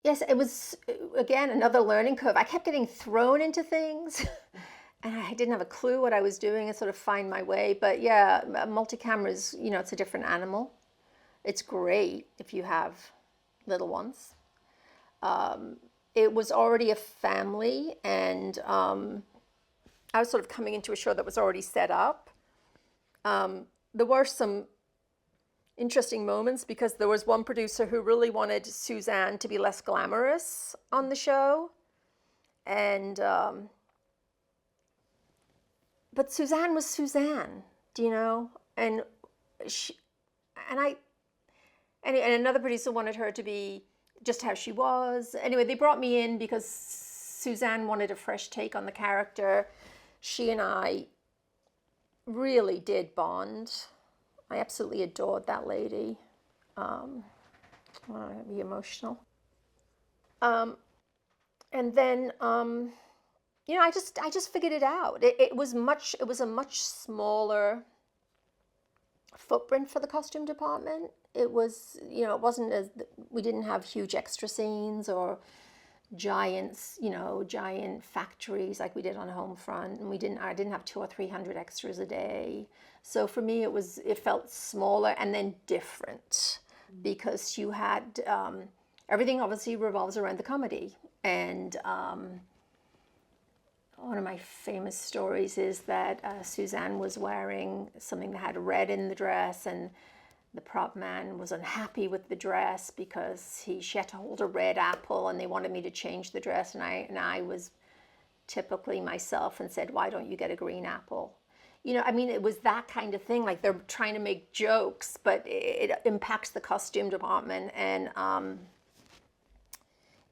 Yes, it was, again, another learning curve. I kept getting thrown into things and I didn't have a clue what I was doing and sort of find my way. But yeah, multi-cameras, it's a different animal. It's great if you have little ones. It was already a family, and I was sort of coming into a show that was already set up. There were some interesting moments because there was one producer who really wanted Suzanne to be less glamorous on the show, and but Suzanne was Suzanne, do you know? And she and I and another producer wanted her to be just how she was. Anyway, they brought me in because Suzanne wanted a fresh take on the character. She and I really did bond. I absolutely adored that lady. I want to be emotional. And then, I just figured it out. It was a much smaller footprint for the costume department. It was, it wasn't as, we didn't have huge extra scenes or giant factories like we did on Homefront, and I didn't have 200 or 300 extras a day. So for me, it felt smaller and then different because you had everything obviously revolves around the comedy. And one of my famous stories is that Suzanne was wearing something that had red in the dress, and the prop man was unhappy with the dress because she had to hold a red apple, and they wanted me to change the dress, and I was typically myself and said, "Why don't you get a green apple?" It was that kind of thing. Like, they're trying to make jokes, but it impacts the costume department, and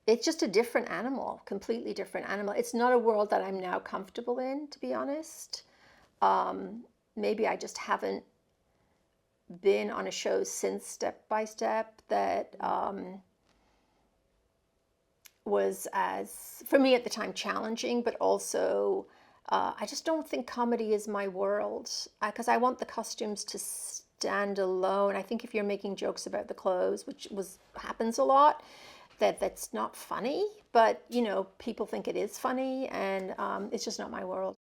it's just a different animal, completely different animal. It's not a world that I'm now comfortable in, to be honest. Maybe I just haven't been on a show since Step by Step that was, as for me at the time, challenging, but also I just don't think comedy is my world, because I want the costumes to stand alone. I think if you're making jokes about the clothes, which happens a lot, that's not funny, but people think it is funny, and it's just not my world.